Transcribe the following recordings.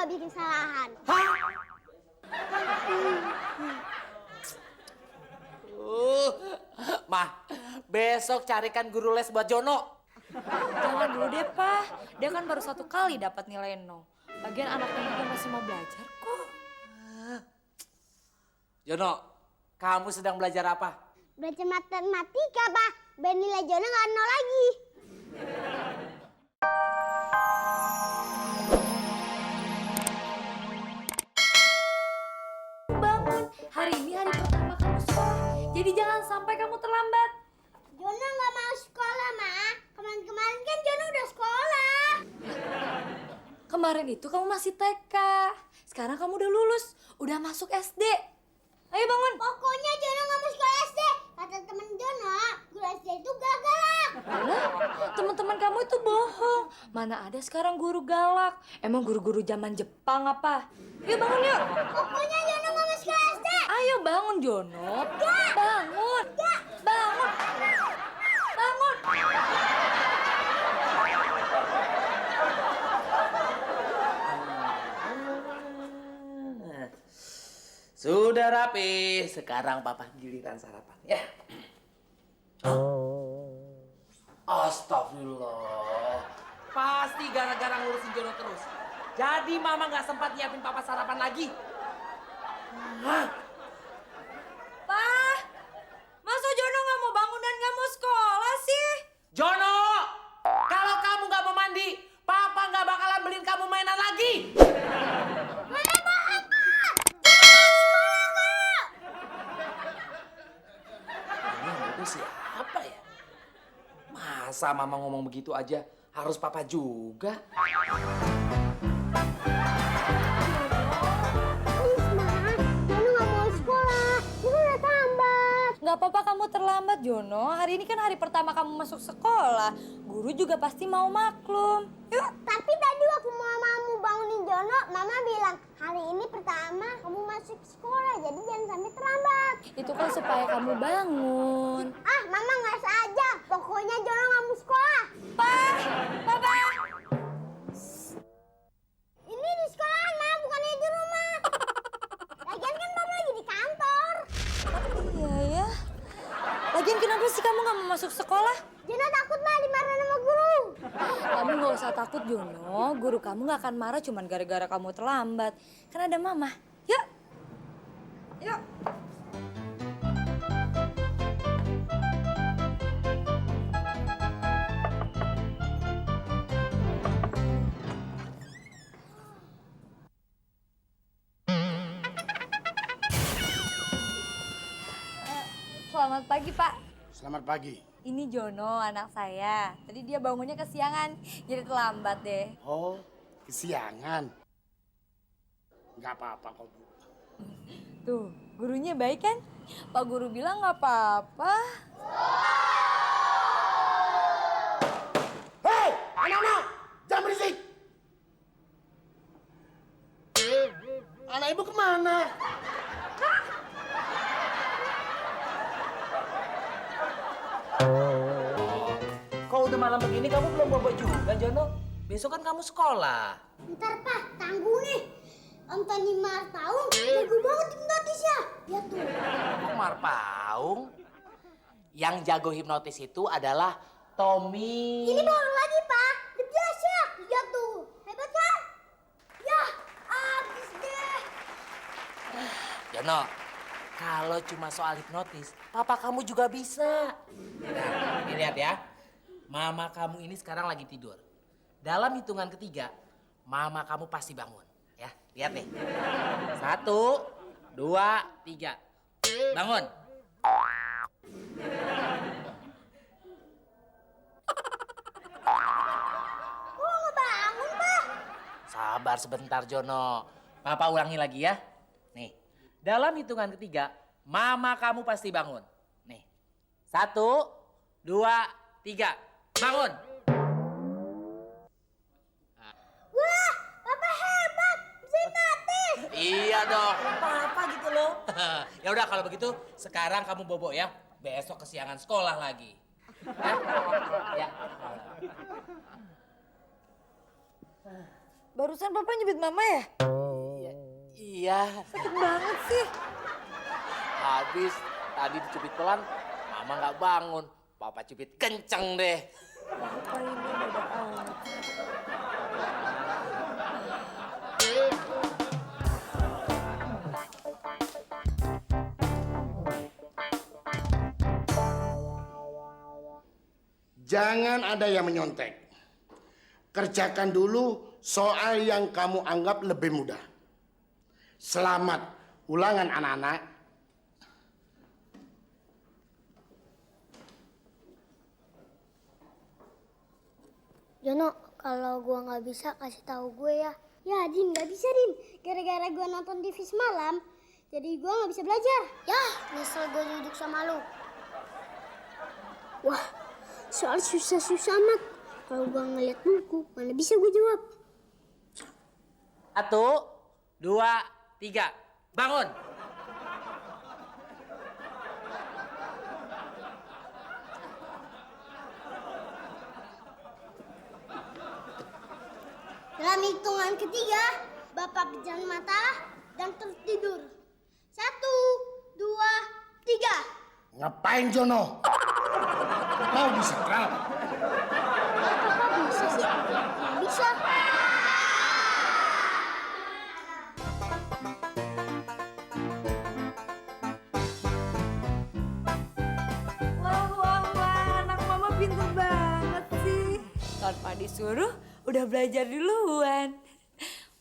nggak bikin kesalahan. Hah? Mah, besok carikan guru les buat Jono. Jangan dulu deh, Pak. Dia kan baru 1 kali dapat nilai 0. Lagian anaknya juga masih mau belajar kok. Jono, kamu sedang belajar apa? Belajar matematika, Pak. Biar nilai Jono nggak 0 lagi. Bangun, hari ini hari pertama kamu sekolah. Jadi jangan sampai kamu terlambat. Jono nggak mau sekolah, Ma. Kemarin-kemarin kan Jono udah sekolah. Kemarin itu kamu masih TK. Sekarang kamu udah lulus, udah masuk SD. Ayo bangun. Pokoknya Jono nggak mau sekolah SD. Kata temen Jono, guru SD itu galak. Alah, teman-teman kamu itu bohong. Mana ada sekarang guru galak? Emang guru-guru zaman Jepang apa? Yuk bangun yuk. Pokoknya Jono nggak mau sekolah SD. Ayo bangun Jono. Bangun. Bangun. Bangun. Sudah rapi, sekarang papa giliran sarapan ya. Astagfirullah, pasti gara-gara ngurusin Jono terus. Jadi mama nggak sempat nyiapin papa sarapan lagi. Hah? Pak, masa Jono nggak mau bangun dan nggak mau sekolah sih? Jono, kalau kamu nggak mau mandi, papa nggak bakalan beliin kamu mainan lagi. Siapa ya? Masa mama ngomong begitu aja harus papa juga? Please, Ma. Jono nggak mau sekolah. Jono udah tambat. Nggak apa-apa kamu terlambat Jono. Hari ini kan hari pertama kamu masuk sekolah. Guru juga pasti mau maklum. Yuk. Tapi tadi waktu mamamu bangunin Jono, Mama bilang, hari ini pertama kamu masuk sekolah, jadi jangan sampai terlambat. Itu kan supaya kamu bangun. Ah, Mama nggak saja. Pokoknya Jono nggak mau sekolah. Pak, Papa. Ini di sekolahan, Ma, bukannya di rumah. Lagian kan Mama lagi di kantor. Iya ya. Lagian kenapa sih kamu nggak mau masuk sekolah? Jono takut, Ma, dimarahin sama guru. Kamu nggak usah takut Jono. Guru kamu nggak akan marah cuman gara-gara kamu terlambat. Kan ada Mama. Yuk. Yuk. Selamat pagi, Pak. Selamat pagi. Ini Jono, anak saya. Tadi dia bangunnya kesiangan, jadi terlambat deh. Oh, kesiangan. Nggak apa-apa kok, Bu. Tuh, gurunya baik kan? Pak Guru bilang nggak apa-apa. Hei, anak-anak, jangan berisik. Anak ibu kemana? Kok udah malam begini kamu belum bobo juga, Jono? Besok kan kamu sekolah. Ntar, Pak, tanggung nih. Om Tani Martaung jago banget hipnotisnya. Lihat tuh. Kok Marpaung? Yang jago hipnotis itu adalah Tommy. Ini baru lagi, Pak. The Dahsyat. Lihat tuh. Hebat kan? Ya, habis deh. Jono, kalau cuma soal hipnotis, papa kamu juga bisa. Nah, ini lihat ya. Mama kamu ini sekarang lagi tidur. Dalam hitungan ketiga, mama kamu pasti bangun. Ya, lihat nih. 1, 2, 3. Bangun. Kok nggak bangun, Pak? Sabar sebentar, Jono. Papa ulangi lagi ya. Nih, dalam hitungan ketiga, mama kamu pasti bangun. Nih, 1, 2, 3. Bangun. Wah, Papa hebat. Bisa hipnotis. Iya dong, apa gitu loh. Ya udah kalau begitu sekarang kamu bobo ya. Besok kesiangan sekolah lagi. Ya. Ya. barusan papa nyebut mama ya? Iya. Sakit banget sih. Habis tadi dicubit pelan, mama nggak bangun. Papa cubit kenceng deh. Apa ini beda amat. Jangan ada yang menyontek. Kerjakan dulu soal yang kamu anggap lebih mudah. Selamat ulangan anak-anak. Jono, kalau gua nggak bisa kasih tahu gue ya. Ya, Din, nggak bisa, Din. Gara-gara gua nonton TV semalam, jadi gua nggak bisa belajar. Ya, nyesel gue duduk sama lu. Wah, soal susah-susah amat. Kalau gua ngeliat buku, mana bisa gue jawab. 1, 2, 3, bangun. Dalam hitungan ketiga, Bapak pejam mata dan tertidur. 1, 2, 3. Ngapain Jono? Kau bisa terang. Kok bisa sih? Nggak bisa. Wah, anak mama pintar banget sih. Tanpa disuruh, udah belajar duluan.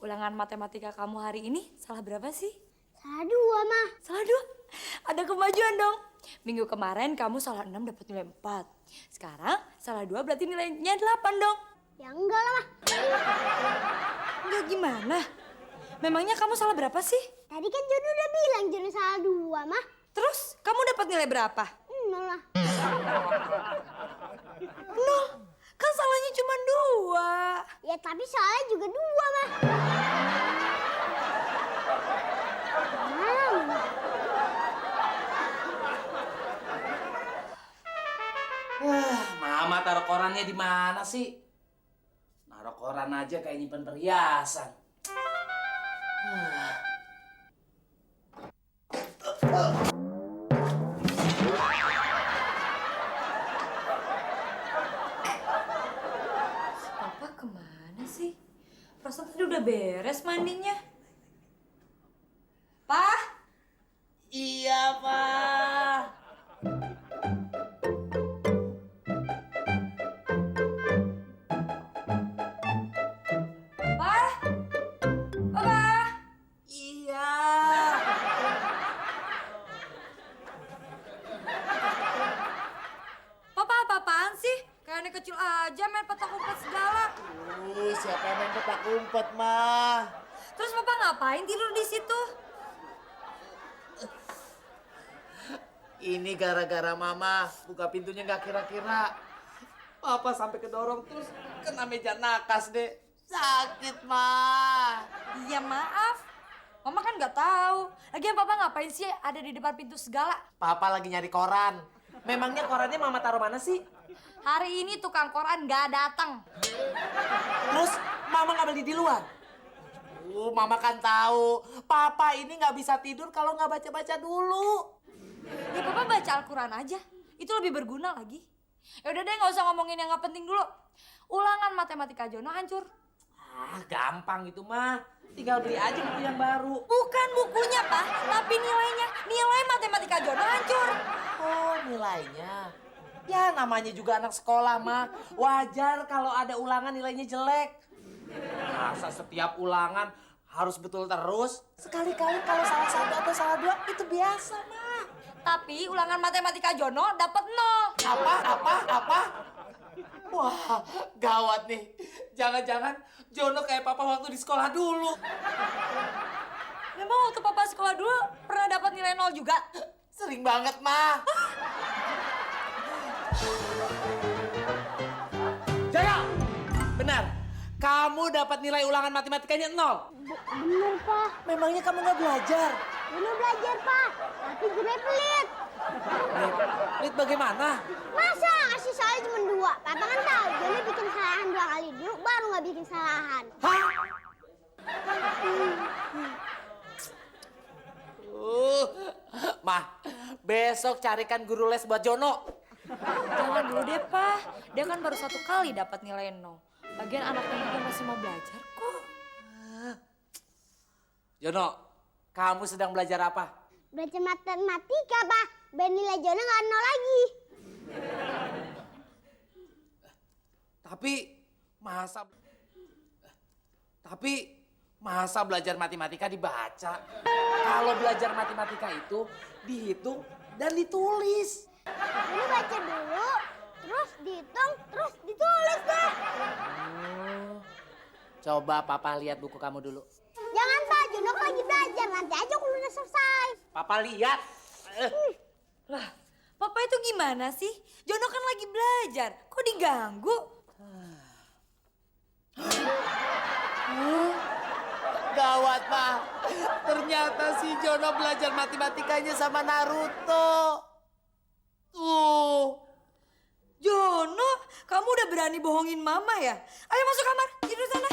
Ulangan matematika kamu hari ini salah berapa sih? Salah 2, Mah. Salah 2? Ada kemajuan dong. Minggu kemarin kamu salah 6 dapat nilai 4. Sekarang salah 2 berarti nilainya 8 dong. Ya enggak lah, Mah. Enggak gimana? Memangnya kamu salah berapa sih? Tadi kan Jono udah bilang Jono salah 2, Mah. Terus kamu dapat nilai berapa? 0 lah. 0. Kan salahnya cuma 2. Ya tapi salahnya juga 2, Mah. Mama taruh korannya di mana sih? Naruh koran aja kayak nyimpen perhiasan. Papa kemana sih? Perasaan tadi udah beres mandinya. Pak? Iya, Pak. Pak? Papa? Iya. Papa apa-apaan sih? Kayak anak kecil aja main petak umpet segala. Siapa yang main petak umpet, mah? Terus papa ngapain tidur di situ? Ini gara-gara mama buka pintunya nggak kira-kira. Papa sampai kedorong terus kena meja nakas deh. Sakit, mah. Ya maaf. Mama kan nggak tahu. Lagian papa ngapain sih ada di depan pintu segala? Papa lagi nyari koran. Memangnya korannya mama taruh mana sih? Hari ini tukang koran nggak datang. Terus mama nggak beli di luar? Mama kan tahu. Papa ini nggak bisa tidur kalau nggak baca-baca dulu. Ya papa baca Al-Quran aja. Itu lebih berguna lagi. Ya udah deh nggak usah ngomongin yang nggak penting dulu. Ulangan matematika Jono hancur. Gampang itu mah. Tinggal beli aja buku yang baru. Bukan bukunya, Pak, tapi nilainya. Nilai matematika Jono hancur. Oh, nilainya. Ya namanya juga anak sekolah mah. Wajar kalau ada ulangan nilainya jelek. Masa setiap ulangan harus betul terus? Sekali-kali kalau salah 1 atau salah 2 itu biasa mah. Tapi ulangan matematika Jono dapat 0. Apa? Wah, gawat nih. Jangan-jangan Jono kayak papa waktu di sekolah dulu. Memang waktu papa sekolah dulu pernah dapat nilai 0 juga? Sering banget, mah. Jaya! Benar. Kamu dapat nilai ulangan matematikanya 0. Bener, Pak. Memangnya kamu nggak belajar? Jono belajar, Pak. Tapi gue pelit. Lihat bagaimana? Masa ngasih salah cuma 2? Papa kan tahu Jono bikin kesalahan 2 kali dulu baru nggak bikin kesalahan. Hah? Mah, besok carikan guru les buat Jono. Jangan dulu deh, Pak. Dia kan baru 1 kali dapat nilai 0. Lagian anaknya juga masih mau belajar kok. Jono, kamu sedang belajar apa? Belajar matematika, Pak. Biar nilai Jono nggak 0 lagi. Masa belajar matematika dibaca? Kalau belajar matematika itu dihitung dan ditulis. Ini baca dulu, terus dihitung, terus ditulis deh. Coba Papa lihat buku kamu dulu. Jangan, Pak. Jono lagi belajar. Nanti aja kalau udah selesai. Papa lihat. Lah, Papa itu gimana sih? Jono kan lagi belajar. Kok diganggu? Gawat, Pak. Ternyata si Jono belajar matematikanya sama Naruto. Tuh. Jono, kamu udah berani bohongin Mama ya? Ayo masuk kamar, tidur sana.